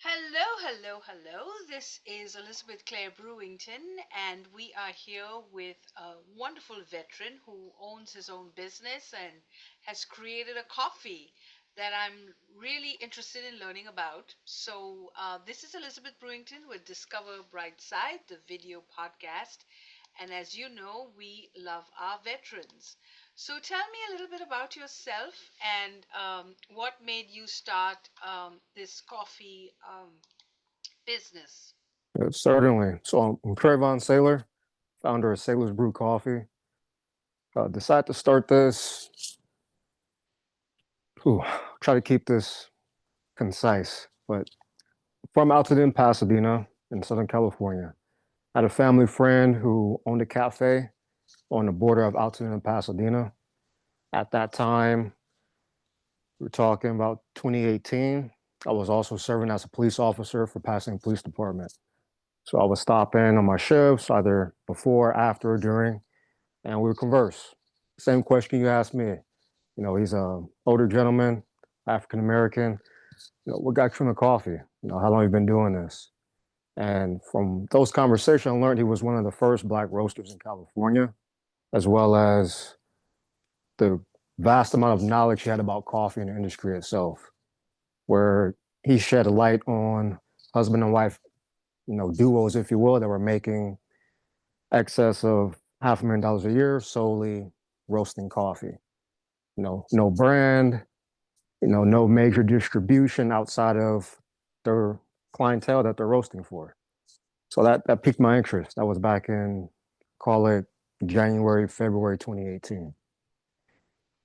Hello, hello, hello. This is Elizabeth Clare Brewington, and we are here with a wonderful veteran who owns his own business and has created a coffee that I'm really interested in learning about. This is Elizabeth Brewington with Discover Brightside, the video podcast. And as you know, we love our veterans. So tell me a little bit about yourself and what made you start this coffee business. Certainly. So I'm Trévon Sailor, founder of Sailor's Brew Coffee. Decided to start this. Ooh, try to keep this concise, but from Altadena, Pasadena, in Southern California. I had a family friend who owned a cafe on the border of Altadena and Pasadena. At that time, we were talking about 2018. I was also serving as a police officer for Pasadena Police Department. So I would stop in on my shifts, either before, after, or during, and we would converse. Same question you asked me. He's a older gentleman, African American. What got you into coffee? How long have you been doing this? And from those conversations, I learned he was one of the first Black roasters in California, as well as the vast amount of knowledge he had about coffee and the industry itself, where he shed a light on husband and wife, duos, if you will, that were making excess of $500,000 a year solely roasting coffee. No brand, no major distribution outside of their clientele that they're roasting for. So that piqued my interest. That was back in, call it January, February 2018.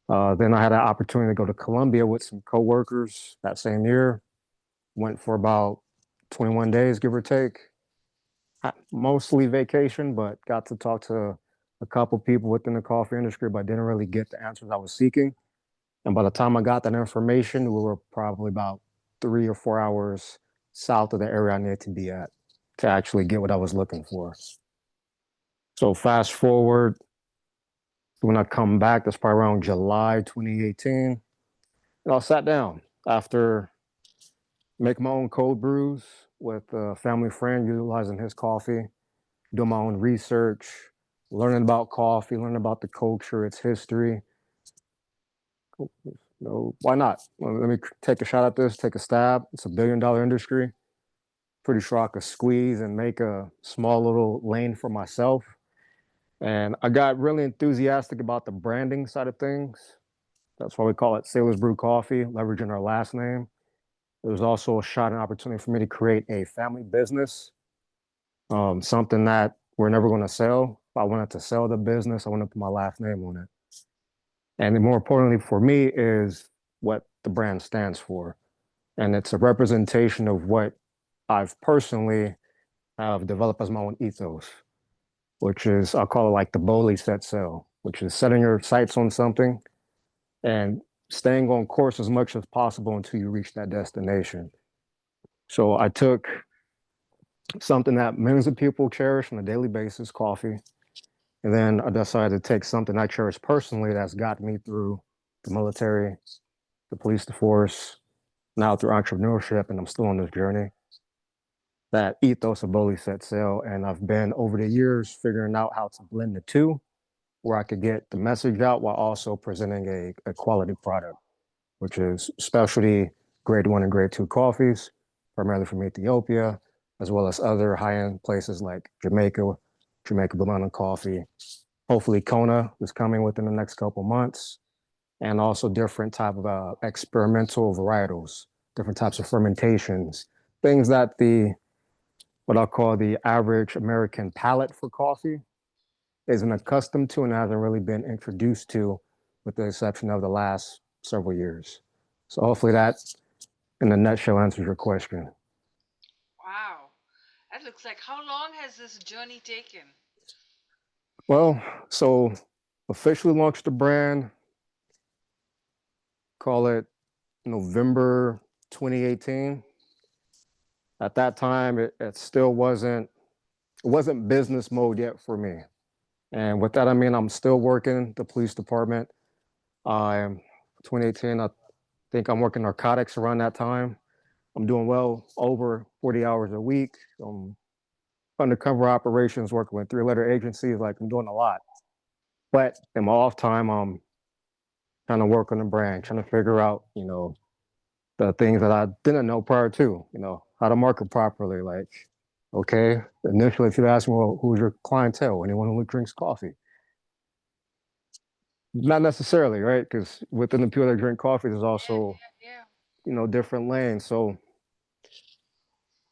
Then I had an opportunity to go to Colombia with some coworkers that same year. Went for about 21 days, give or take. Mostly vacation, but got to talk to a couple people within the coffee industry, but didn't really get the answers I was seeking. And by the time I got that information, we were probably about 3 or 4 hours south of the area I needed to be at to actually get what I was looking for. So fast forward, when I come back, that's probably around July 2018. And I sat down after making my own cold brews with a family friend, utilizing his coffee, doing my own research, learning about coffee, learning about the culture, its history. Why not? Well, let me take a shot at this, take a stab. It's $1 billion industry. Pretty sure I could squeeze and make a small little lane for myself. And I got really enthusiastic about the branding side of things. That's why we call it Sailor's Brew Coffee, leveraging our last name. It was also a shot, an opportunity for me to create a family business, something that we're never going to sell. If I wanted to sell the business, I wanted to put my last name on it. And more importantly for me is what the brand stands for. And it's a representation of what I've personally have developed as my own ethos, which is, I'll call it like the Bowley set sail, which is setting your sights on something and staying on course as much as possible until you reach that destination. So I took something that millions of people cherish on a daily basis, coffee, and then I decided to take something I cherish personally that's got me through the military, the police force, now through entrepreneurship, and I'm still on this journey. That ethos of Bowley set sail, and I've been over the years figuring out how to blend the two, where I could get the message out while also presenting a quality product, which is specialty grade one and grade two coffees, primarily from Ethiopia, as well as other high-end places like Jamaica, Jamaica Banana Coffee. Hopefully Kona is coming within the next couple months, and also different type of experimental varietals, different types of fermentations, things that the what I'll call the average American palate for coffee isn't accustomed to and hasn't really been introduced to, with the exception of the last several years. So hopefully that, in a nutshell, answers your question. Wow, that looks like how long has this journey taken? Well, so officially launched the brand, call it November 2018. At that time, it still wasn't business mode yet for me. And with that, I mean I'm still working the police department. I'm 2018. I think I'm working narcotics around that time. I'm doing well over 40 hours a week. Undercover operations, working with three-letter agencies. Like I'm doing a lot. But in my off time, I'm trying to work on the brand, trying to figure out, the things that I didn't know prior to, how to market properly. Like, okay, initially, if you ask me, well, who's your clientele? Anyone who drinks coffee? Not necessarily, right? Because within the people that drink coffee, there's Yeah, also, yeah, different lanes. So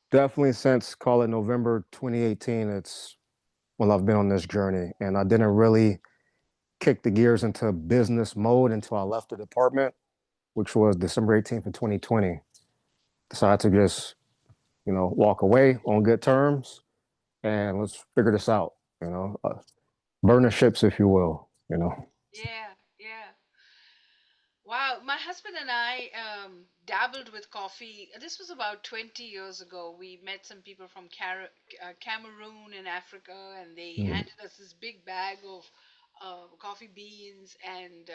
definitely since call it November 2018, it's when I've been on this journey, and I didn't really kick the gears into business mode until I left the department, which was December 18th of 2020. Decided to just, walk away on good terms and let's figure this out, burn the ships, if you will. yeah, yeah. Wow, my husband and I dabbled with coffee. This was about 20 years ago. We met some people from Cameroon in Africa, and they Mm-hmm. handed us this big bag of coffee beans, and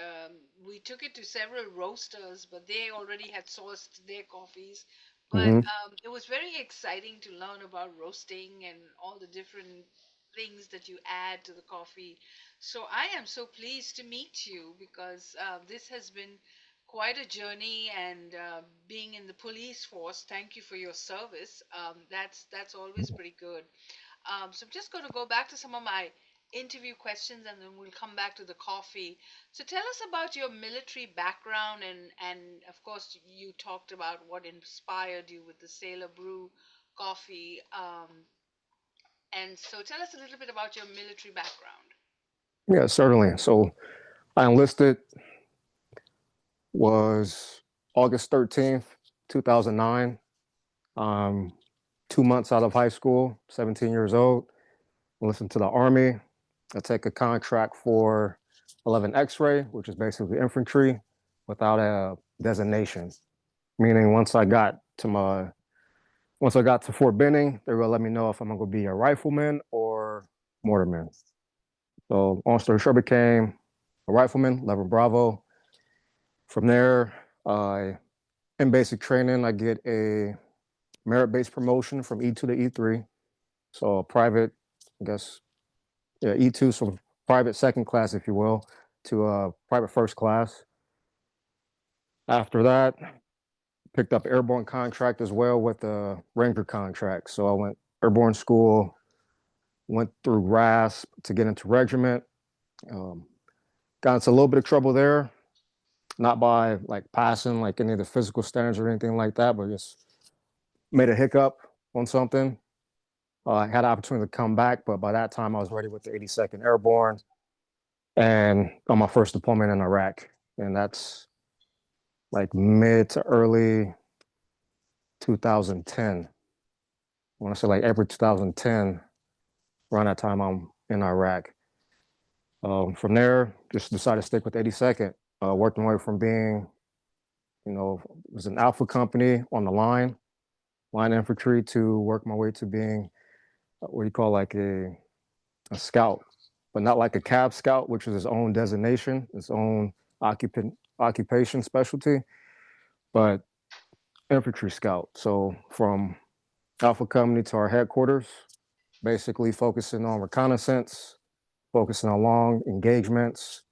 we took it to several roasters, but they already had sourced their coffees. But Mm-hmm. it was very exciting to learn about roasting and all the different things that you add to the coffee. So I am so pleased to meet you because this has been quite a journey, and being in the police force. Thank you for your service. That's always pretty good. So I'm just going to go back to some of my interview questions, and then we'll come back to the coffee. So tell us about your military background, and of course you talked about what inspired you with the Sailor Brew coffee. And so tell us a little bit about your military background. Yeah, certainly. So I enlisted was August 13th, 2009. Um, 2 months out of high school, 17 years old. Listen to the Army. I take a contract for 11 X-ray, which is basically infantry without a designation. Meaning once I got to Fort Benning, they were gonna let me know if I'm gonna be a rifleman or mortarman. So long story short, became a rifleman, 11 Bravo. From there, in basic training, I get a merit-based promotion from E2 to E3. So a private, I guess, yeah, E2, so private second class, if you will, to private first class. After that, picked up airborne contract as well with a Ranger contract. So I went airborne school, went through RASP to get into regiment. Um, got into a little bit of trouble there, not by like passing like any of the physical standards or anything like that, but just made a hiccup on something. I had an opportunity to come back, but by that time I was ready with the 82nd Airborne and on my first deployment in Iraq. And that's like mid to early 2010. I want to say like April 2010, around that time I'm in Iraq. From there, just decided to stick with 82nd. Worked my way from being, it was an alpha company on the line infantry, to work my way to being what do you call like a scout, but not like a cab scout, which is its own designation, its own occupation specialty, but infantry scout. So from Alpha Company to our headquarters, basically focusing on reconnaissance, focusing on long engagements.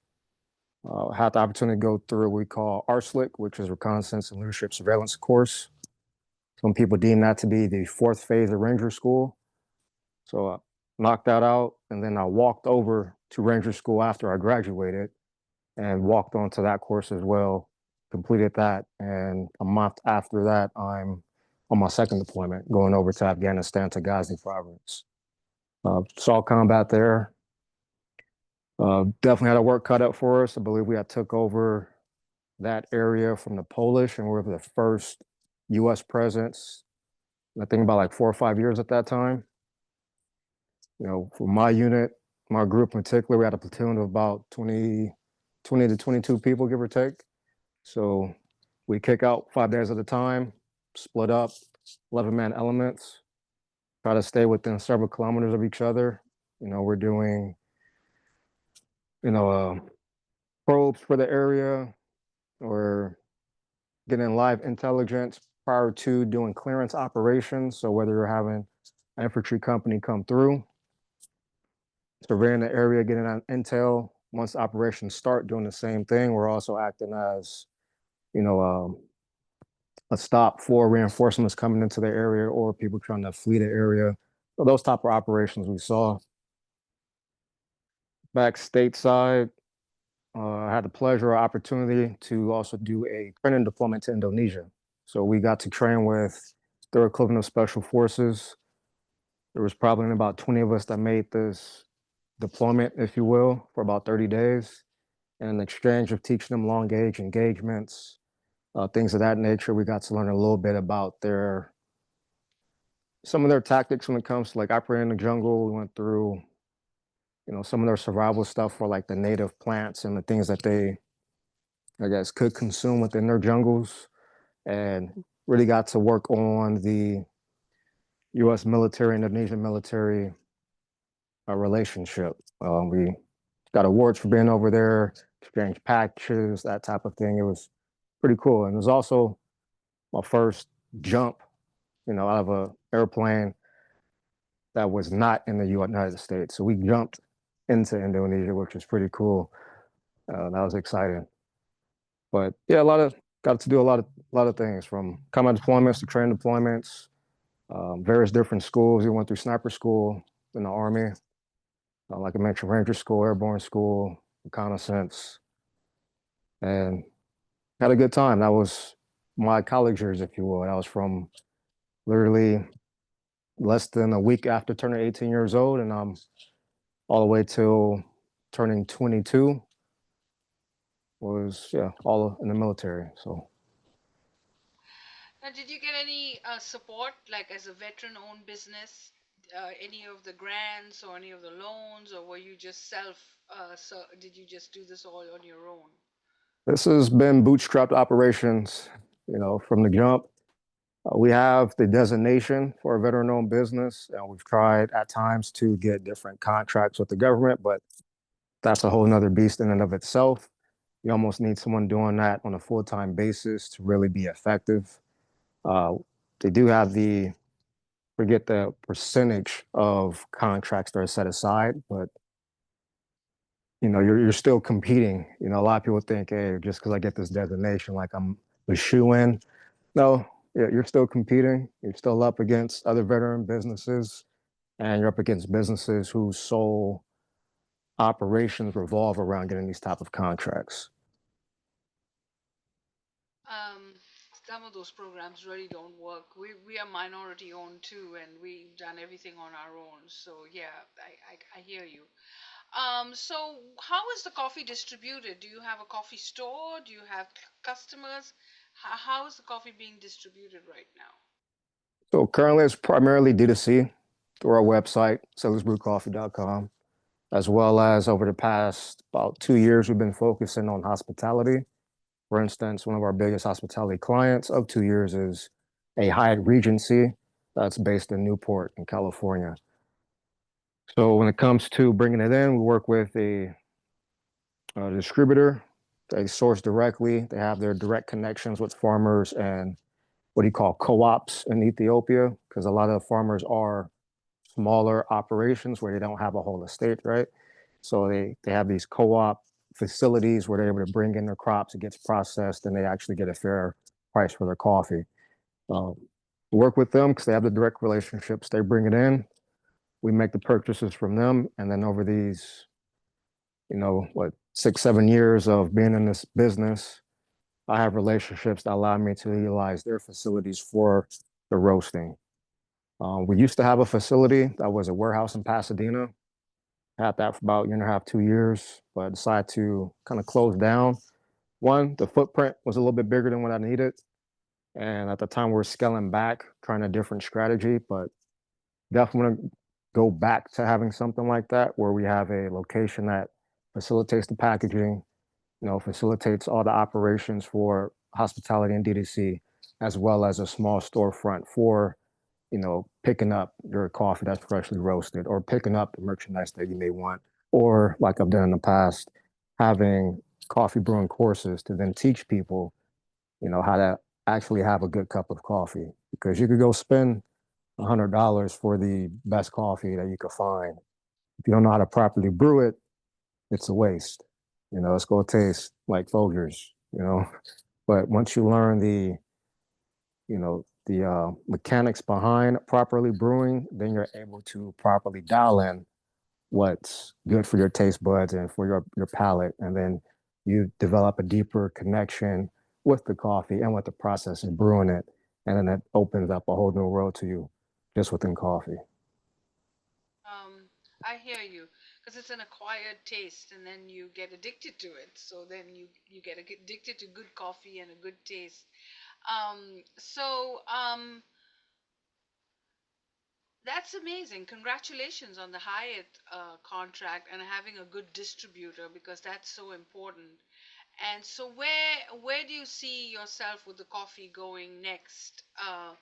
Had the opportunity to go through what we call RSLIC, which is Reconnaissance and Leadership Surveillance course. Some people deem that to be the fourth phase of Ranger School. So I knocked that out, and then I walked over to Ranger School after I graduated and walked onto that course as well, completed that, and a month after that, I'm on my second deployment, going over to Afghanistan to Ghazni province. Saw combat there. Definitely had a work cut out for us. I believe we had took over that area from the Polish, and we were the first U.S. presence. I think about like 4 or 5 years at that time. For my unit, my group in particular, we had a platoon of about 20 to 22 people, give or take. So we kick out 5 days at a time, split up, 11-man elements, try to stay within several kilometers of each other. We're doing, you know, uh, probes for the area or getting live intelligence, prior to doing clearance operations. So whether you're having an infantry company come through, surveying the area, getting on intel, once operations start doing the same thing, we're also acting as, you know, a stop for reinforcements coming into the area or people trying to flee the area. So those type of operations we saw. Back stateside, I had the pleasure or opportunity to also do a training deployment to Indonesia. So we got to train with their equivalent of special forces. There was probably about 20 of us that made this deployment, if you will, for about 30 days. And in exchange of teaching them long gauge engagements, things of that nature, we got to learn a little bit about some of their tactics when it comes to like operating in the jungle. We went through, some of their survival stuff for like the native plants and the things that they, I guess, could consume within their jungles, and really got to work on the U.S. military and Indonesian military relationship. We got awards for being over there, exchange patches, that type of thing. It was pretty cool, and it was also my first jump, out of a airplane that was not in the United States. So we jumped into Indonesia, which was pretty cool. That was exciting. But yeah, got to do a lot of things from combat deployments to training deployments, various different schools. We went through sniper school in the Army, like I mentioned, Ranger school, Airborne school, reconnaissance, and had a good time. That was my college years, if you will. That was from literally less than a week after turning 18 years old, and I'm all the way till turning 22 was, yeah, all in the military. So Now, did you get any support, like as a veteran-owned business, any of the grants or any of the loans, or were you just so did you just do this all on your own? this has been bootstrapped operations, from the jump. We have the designation for a veteran-owned business, and we've tried at times to get different contracts with the government, but that's a whole nother beast in and of itself. You almost need someone doing that on a full-time basis to really be effective. Uh, they do have forget the percentage of contracts that are set aside, but you're still competing. A lot of people think, hey, just because I get this designation, like I'm a shoe in. No, yeah, you're still competing. You're still up against other veteran businesses, and you're up against businesses whose sole operations revolve around getting these type of contracts. Um, some of those programs really don't work. We are minority owned too, and we've done everything on our own. So yeah, I hear you. So how is the coffee distributed? Do you have a coffee store? Do you have customers? How is the coffee being distributed right now? So currently, it's primarily D2C through our website, sailorsbrewcoffee.com, as well as over the past about 2 years, we've been focusing on hospitality. For instance, one of our biggest hospitality clients of 2 years is a Hyatt Regency that's based in Newport in California. So when it comes to bringing it in, we work with a distributor. They source directly. They have their direct connections with farmers and what do you call co-ops in Ethiopia, because a lot of farmers are smaller operations where they don't have a whole estate, right? So they have these co-op facilities where they're able to bring in their crops, it gets processed, and they actually get a fair price for their coffee. Um, work with them because they have the direct relationships. They bring it in, we make the purchases from them, and then over these, 6, 7 years of being in this business, I have relationships that allow me to utilize their facilities for the roasting. We used to have a facility that was a warehouse in Pasadena. Had that for about a year and a half, 2 years, but I decided to kind of close down. One, the footprint was a little bit bigger than what I needed. And at the time, we were scaling back, trying a different strategy, but definitely want to go back to having something like that where we have a location that facilitates the packaging, facilitates all the operations for hospitality and DTC, as well as a small storefront for, picking up your coffee that's freshly roasted or picking up the merchandise that you may want. Or like I've done in the past, having coffee brewing courses to then teach people, how to actually have a good cup of coffee, because you could go spend $100 for the best coffee that you could find. If you don't know how to properly brew it, it's a waste. It's going to taste like Folgers. But once you learn the mechanics behind properly brewing, then you're able to properly dial in what's good for your taste buds and for your palate. And then you develop a deeper connection with the coffee and with the process of brewing it. And then that opens up a whole new world to you just within coffee. Um, I hear you, because it's an acquired taste, and then you get addicted to it. So then you get addicted to good coffee and a good taste. That's amazing. Congratulations on the Hyatt contract and having a good distributor, because that's so important. And so where do you see yourself with the coffee going next? Um,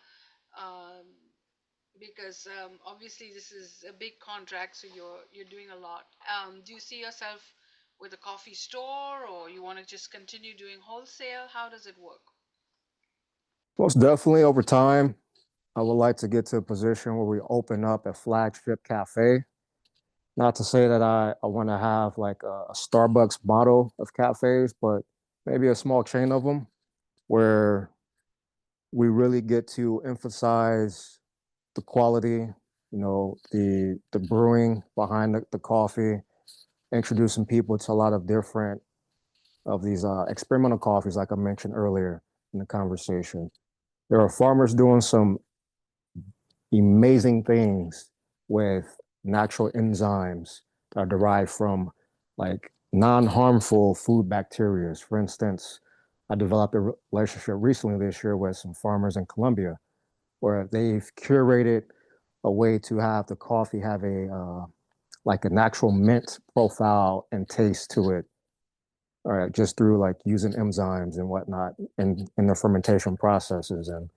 because obviously this is a big contract, so you're doing a lot. Do you see yourself with a coffee store, or you want to just continue doing wholesale? How does it work? Most definitely over time, I would like to get to a position where we open up a flagship cafe. Not to say that I want to have like a Starbucks model of cafes, but maybe a small chain of them where we really get to emphasize the quality, the brewing behind the coffee, introducing people to a lot of different of these experimental coffees, like I mentioned earlier in the conversation. There are farmers doing some amazing things with natural enzymes that are derived from like non-harmful food bacteria. For instance, I developed a relationship recently this year with some farmers in Colombia where they've curated a way to have the coffee have a like a natural mint profile and taste to it. All right, just through like using enzymes and whatnot in the fermentation processes, and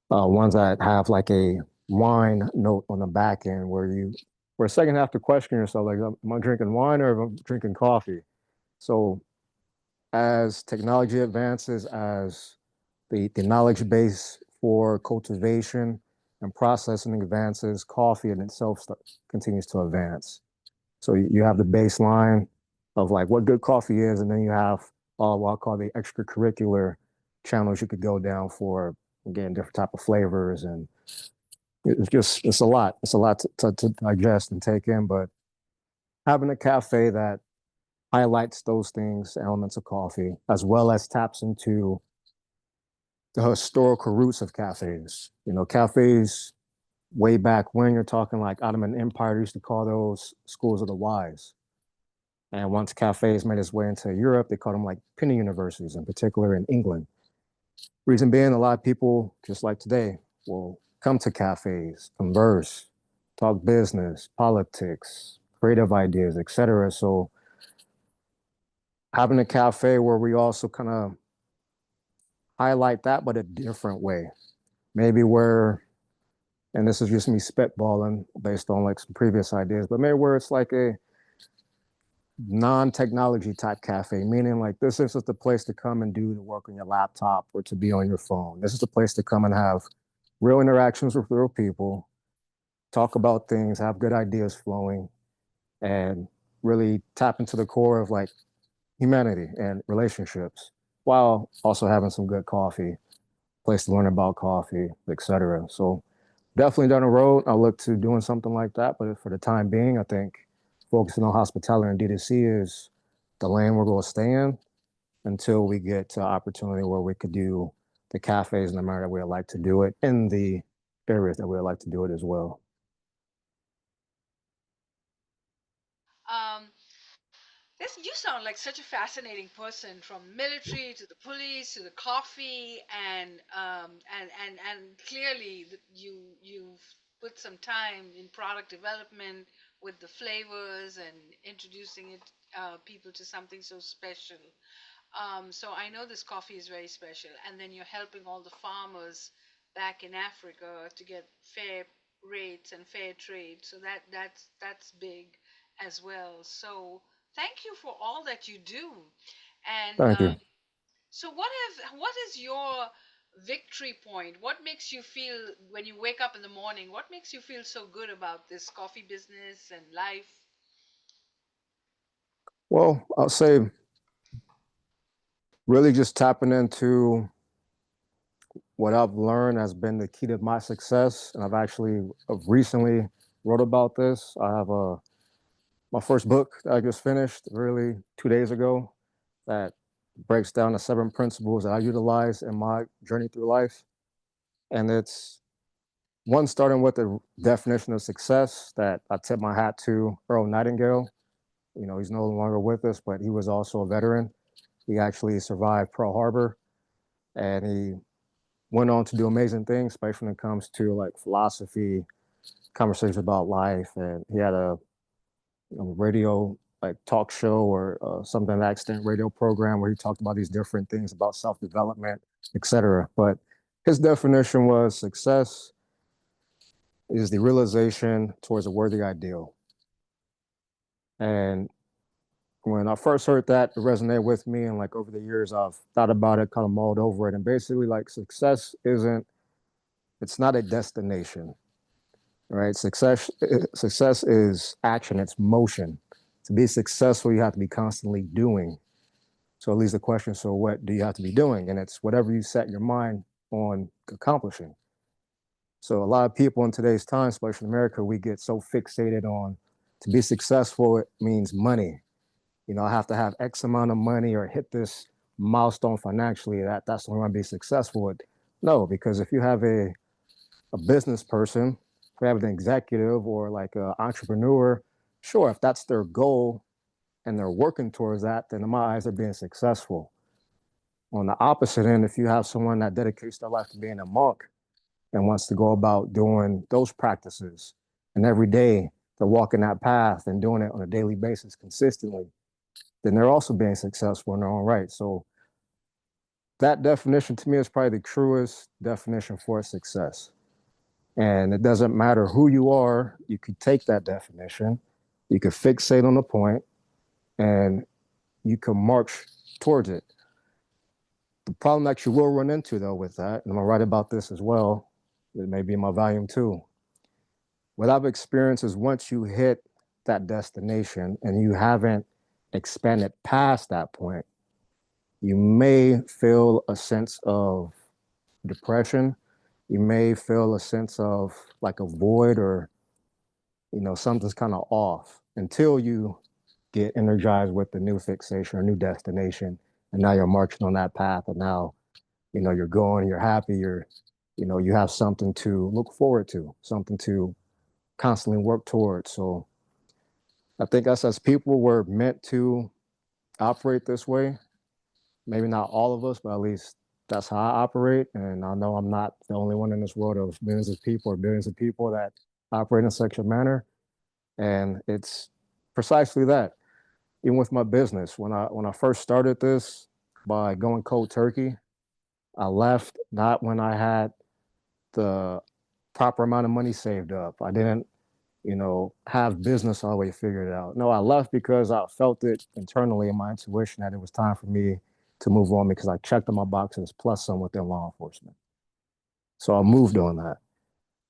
ones that have like a wine note on the back end where you for a second have to question yourself, like, am I drinking wine or am I drinking coffee? So as technology advances, as the knowledge base for cultivation and processing advances, coffee in itself continues to advance. So you have the baseline of like what good coffee is, and then you have what I'll call the extracurricular channels you could go down for, again, different type of flavors. And it's a lot. It's a lot to digest and take in. But having a cafe that highlights those things, elements of coffee, as well as taps into the historical roots of cafes. Cafes way back when, you're talking like Ottoman Empire, used to call those schools of the wise. And once cafes made its way into Europe, they called them like penny universities, in particular in England. Reason being, a lot of people, just like today, will come to cafes, converse, talk business, politics, creative ideas, etc. So having a cafe where we also kind of highlight that, but a different way. Maybe where, and this is just me spitballing based on like some previous ideas, but maybe where it's like a non-technology type cafe, meaning like this is just a place to come and do the work on your laptop or to be on your phone. This is a place to come and have real interactions with real people, talk about things, have good ideas flowing, and really tap into the core of like humanity and relationships, while also having some good coffee, place to learn about coffee, etc. So definitely down the road, I look to doing something like that. But for the time being, I think focusing on hospitality and D2C is the lane we're going to stay in until we get to an opportunity where we could do the cafes in the manner that we would like to do it in the areas that we would like to do it as well. Um, This you sound like such a fascinating person, from military to the police to the coffee, and clearly you've put some time in product development with the flavors and introducing it people to something so special. So I know this coffee is very special, and then you're helping all the farmers back in Africa to get fair rates and fair trade. So that's big as well. So thank you for all that you do. And Thank you. so what is your victory point? What makes you feel when you wake up in the morning? What makes you feel so good about this coffee business and life? Well, I'll say really just tapping into what I've learned has been the key to my success. And I've actually recently wrote about this. I have my first book that I just finished really 2 days ago that breaks down the 7 principles that I utilize in my journey through life. And it's one starting with the definition of success that I tip my hat to Earl Nightingale. You know, he's no longer with us, but he was also a veteran. He actually survived Pearl Harbor, and he went on to do amazing things, especially when it comes to like philosophy, conversations about life. And he had a radio like talk show or something like extent radio program where he talked about these different things about self-development, etc. But his definition was success is the realization towards a worthy ideal. And when I first heard that, it resonated with me. And like over the years, I've thought about it, kind of mulled over it. And basically, like it's not a destination, right? Success is action, it's motion. To be successful, you have to be constantly doing. So it leaves the question, so what do you have to be doing? And it's whatever you set your mind on accomplishing. So a lot of people in today's time, especially in America, we get so fixated on to be successful, it means money. You know, I have to have X amount of money or hit this milestone financially. That's the only way to be successful. No, because if you have a business person, if you have an executive or like an entrepreneur, sure, if that's their goal and they're working towards that, then in my eyes, they're being successful. On the opposite end, if you have someone that dedicates their life to being a monk and wants to go about doing those practices, and every day they're walking that path and doing it on a daily basis consistently, then they're also being successful in their own right. So that definition to me is probably the truest definition for success. And it doesn't matter who you are, you could take that definition, you could fixate on the point, and you can march towards it. The problem that you will run into, though, with that, and I'm gonna write about this as well, it may be in my volume two. What I've experienced is once you hit that destination and you haven't expanded past that point, you may feel a sense of depression. You may feel a sense of like a void or, something's kind of off until you get energized with the new fixation or new destination. And now you're marching on that path. And now, you're going, you're happy, you have something to look forward to, something to constantly work towards. So I think us as people were meant to operate this way. Maybe not all of us, but at least that's how I operate. And I know I'm not the only one in this world of millions of people or billions of people that operate in such a manner. And it's precisely that. Even with my business, when I first started this by going cold turkey, I left not when I had the proper amount of money saved up. I didn't, have business all the way figured out. No, I left because I felt it internally in my intuition that it was time for me to move on because I checked on my boxes plus some within law enforcement. So I moved on that.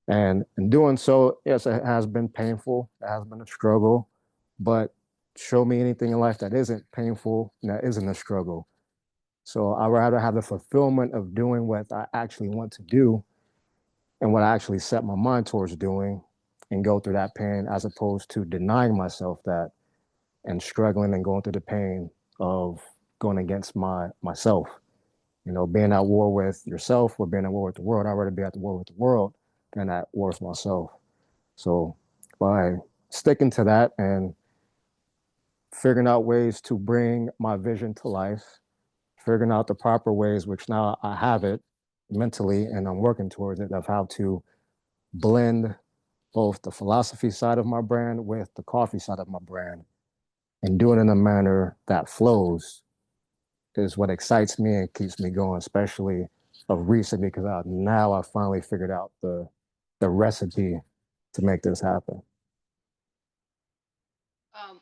And in doing so, yes, it has been painful. It has been a struggle, but show me anything in life that isn't painful and that isn't a struggle. So I rather have the fulfillment of doing what I actually want to do and what I actually set my mind towards doing and go through that pain as opposed to denying myself that and struggling and going through the pain of going against myself. Being at war with yourself or being at war with the world. I'd rather be at the war with the world than at war with myself. So by sticking to that and figuring out ways to bring my vision to life, figuring out the proper ways, which now I have it mentally and I'm working towards it, of how to blend both the philosophy side of my brand with the coffee side of my brand and do it in a manner that flows is what excites me and keeps me going, especially of recent because now I finally figured out the recipe to make this happen.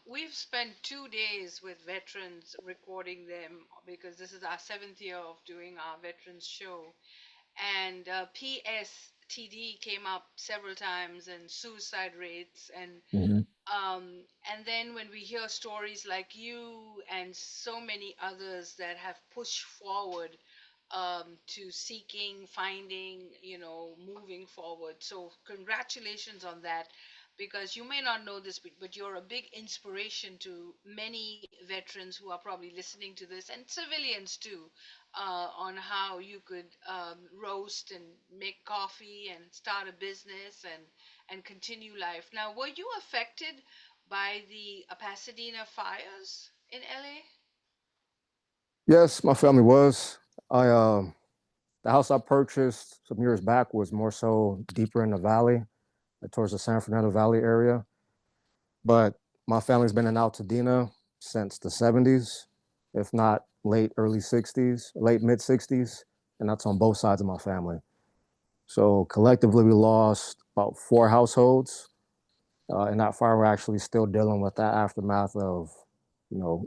We've spent 2 days with veterans recording them because this is our seventh year of doing our veterans show. and PSTD came up several times, and suicide rates, Hmm. and then when we hear stories like you and so many others that have pushed forward to seeking, finding, moving forward. So, congratulations on that, because you may not know this, but you're a big inspiration to many veterans who are probably listening to this, and civilians too, on how you could roast and make coffee and start a business and continue life. Now, were you affected by the Pasadena fires in LA? Yes, my family was. I The house I purchased some years back was more so deeper in the valley, towards the San Fernando Valley area. But my family's been in Altadena since the 70s, if not late early 60s, late mid 60s, and that's on both sides of my family. So collectively, we lost about four households. In that fire, we're actually still dealing with that aftermath of,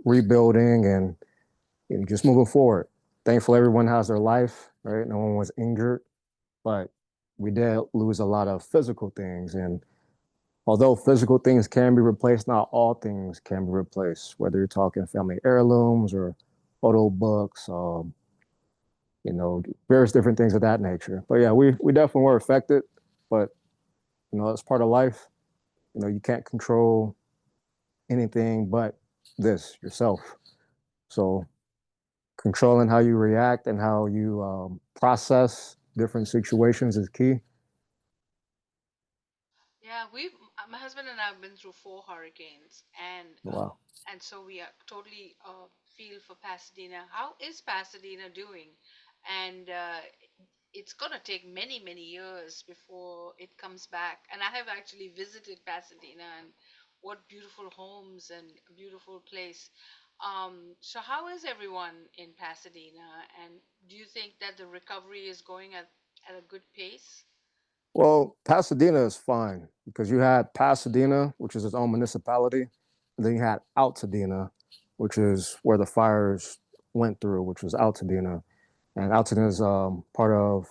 rebuilding and just moving forward. Thankfully, everyone has their life, right? No one was injured, but we did lose a lot of physical things. And although physical things can be replaced, not all things can be replaced, whether you're talking family heirlooms or photo books, various different things of that nature. But yeah, we definitely were affected, but it's part of life. You can't control anything but this yourself. So controlling how you react and how you process different situations is key. Yeah, my husband and I have been through four hurricanes, Wow. and so we are totally feel for Pasadena. How is Pasadena doing? And it's gonna take many, many years before it comes back. And I have actually visited Pasadena, and what beautiful homes and a beautiful place. So how is everyone in Pasadena? And do you think that the recovery is going at a good pace? Well, Pasadena is fine because you had Pasadena, which is its own municipality, and then you had Altadena, which is where the fires went through, which was Altadena. And Altadena is part of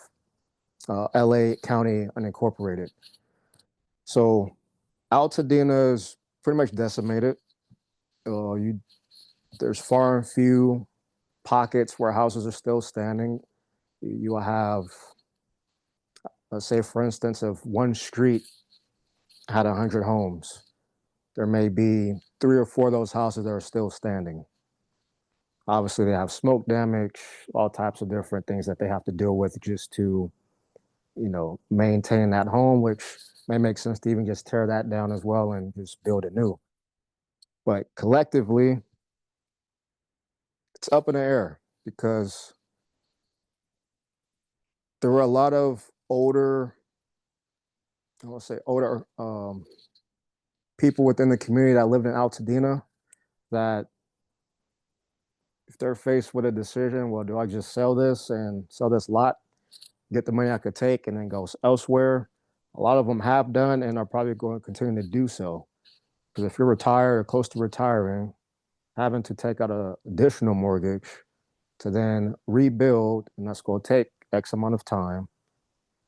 LA County unincorporated. So Altadena is pretty much decimated. You There's far and few pockets where houses are still standing. You will have, let's say, for instance, if one street had 100 homes, there may be three or four of those houses that are still standing. Obviously, they have smoke damage, all types of different things that they have to deal with just to, maintain that home, which may make sense to even just tear that down as well and just build it new. But collectively, it's up in the air because there were a lot of I want to say older people within the community that lived in Altadena that if they're faced with a decision, well, do I just sell this and sell this lot, get the money I could take, and then go elsewhere? A lot of them have done and are probably going to continue to do so. Because if you're retired or close to retiring, having to take out an additional mortgage to then rebuild, and that's going to take X amount of time.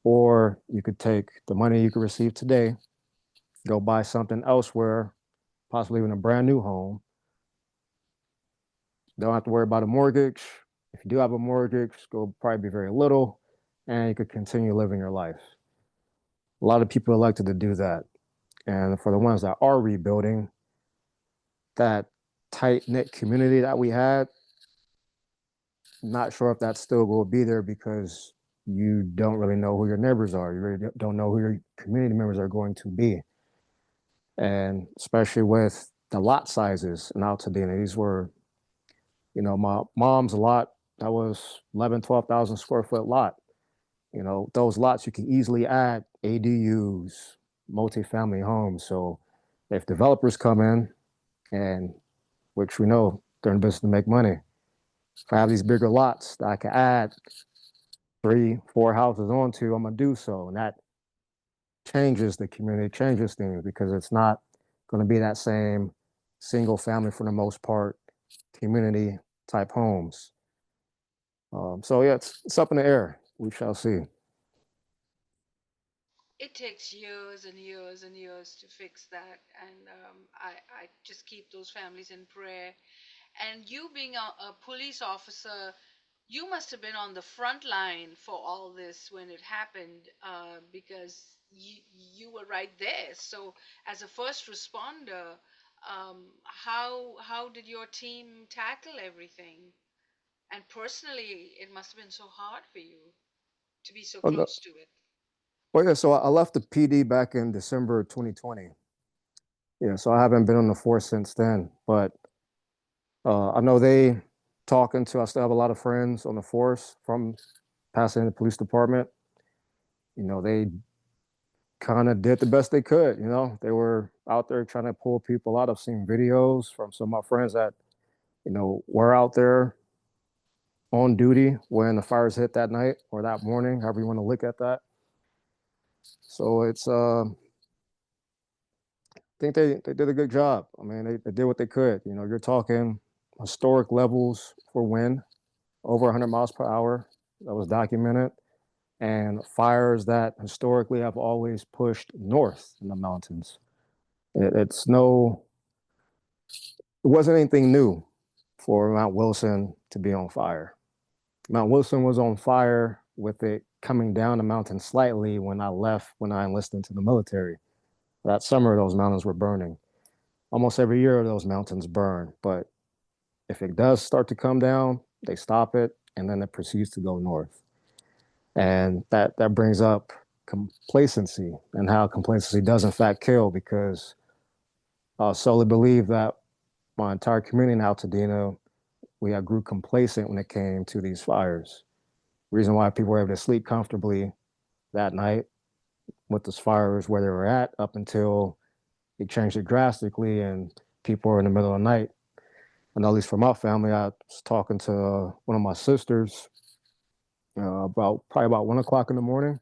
Or you could take the money you could receive today, go buy something elsewhere, possibly even a brand new home. Don't have to worry about a mortgage. If you do have a mortgage, it's going to probably be very little, and you could continue living your life. A lot of people elected to do that. And for the ones that are rebuilding, that tight knit community that we had, not sure if that's still going to be there because you don't really know who your neighbors are. You really don't know who your community members are going to be. And especially with the lot sizes in Altadena, these were, my mom's lot that was 11, 12,000 square foot lot. Those lots you can easily add ADUs, multifamily homes. So if developers come in, and which we know they're in business to make money, if I have these bigger lots that I can add three, four houses onto, I'm gonna do so. And that changes the community, changes things because it's not going to be that same single family for the most part, community type homes. So yeah, it's up in the air. We shall see. it takes years and years and years to fix that, and I just keep those families in prayer. And you being a police officer, you must have been on the front line for all this when it happened, because you were right there. So, as a first responder, how did your team tackle everything? And personally, it must have been so hard for you to be so Oh, no. close to it. Well, yeah, so I left the PD back in December 2020. Yeah, so I haven't been on the force since then. But I know they talking to, I still have a lot of friends on the force from Pasadena Police Department. They kind of did the best they could. They were out there trying to pull people out. I've seen videos from some of my friends that, were out there on duty when the fires hit that night or that morning, however you want to look at that. So I think they did a good job. I mean, they did what they could. You're talking historic levels for wind, over 100 miles per hour. That was documented. And fires that historically have always pushed north in the mountains. It's no, it wasn't anything new for Mount Wilson to be on fire. Mount Wilson was on fire with it coming down the mountain slightly when I left, when I enlisted into the military. That summer, those mountains were burning. Almost every year, those mountains burn. But if it does start to come down, they stop it and then it proceeds to go north. And that brings up complacency and how complacency does in fact kill, because I solely believe that my entire community in Altadena, we had grew complacent when it came to these fires. Reason why people were able to sleep comfortably that night with those fires where they were at up until it changed it drastically and people were in the middle of the night. And at least for my family, I was talking to one of my sisters about probably about 1 o'clock in the morning,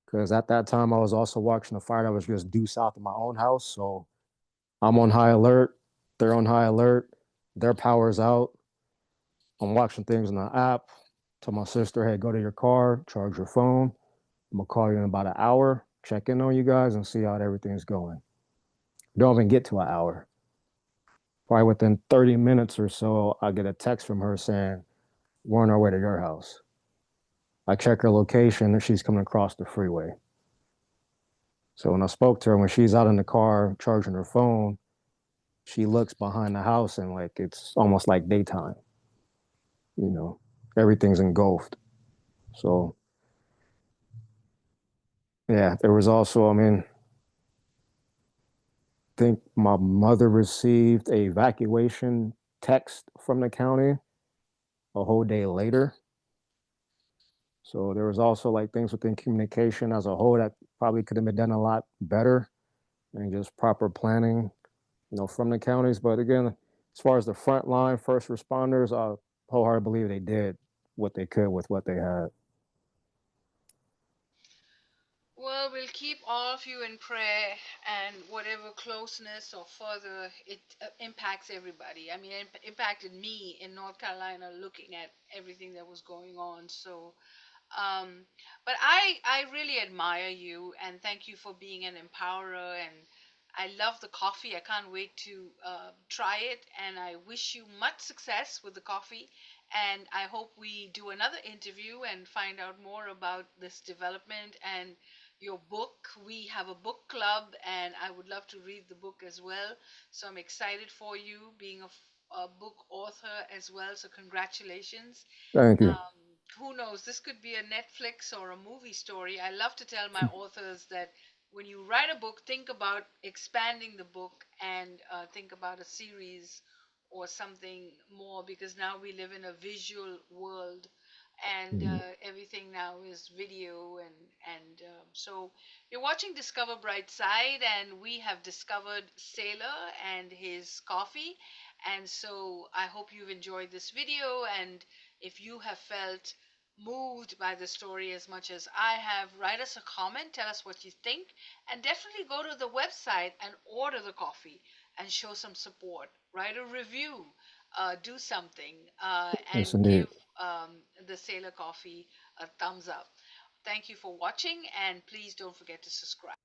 because at that time I was also watching a fire that was just due south of my own house. So I'm on high alert. They're on high alert. Their power's out. I'm watching things on the app. Tell my sister, hey, go to your car, charge your phone. I'm gonna call you in about an hour, check in on you guys, and see how everything's going. Don't even get to an hour. Probably within 30 minutes or so, I get a text from her saying, we're on our way to your house. I check her location and she's coming across the freeway. So when I spoke to her, when she's out in the car charging her phone, she looks behind the house and like it's almost like daytime. You know, everything's engulfed. So yeah, there was also, I mean, I think my mother received a evacuation text from the county a whole day later. So there was also like things within communication as a whole that probably could have been done a lot better, and just proper planning, from the counties. But again, as far as the front line first responders, I wholeheartedly believe they did what they could with what they had. Well, we'll keep all of you in prayer, and whatever closeness or further it impacts everybody. I mean, it impacted me in North Carolina looking at everything that was going on. So, um, but I really admire you and thank you for being an empowerer. And I love the coffee. I can't wait to try it. And I wish you much success with the coffee. And I hope we do another interview and find out more about this development and your book. We have a book club, and I would love to read the book as well. So I'm excited for you being a book author as well. So congratulations. Thank you. Who knows? This could be a Netflix or a movie story. I love to tell my authors that when you write a book, think about expanding the book and think about a series or something more, because now we live in a visual world, and Mhm. everything now is video. And so you're watching Discover Brightside, and we have discovered Sailor and his coffee. And so I hope you've enjoyed this video, and if you have felt moved by the story as much as I have, write us a comment, tell us what you think, and definitely go to the website and order the coffee and show some support. Write a review, do something, Yes, and indeed. give the Sailor Coffee a thumbs up. Thank you for watching, and please don't forget to subscribe.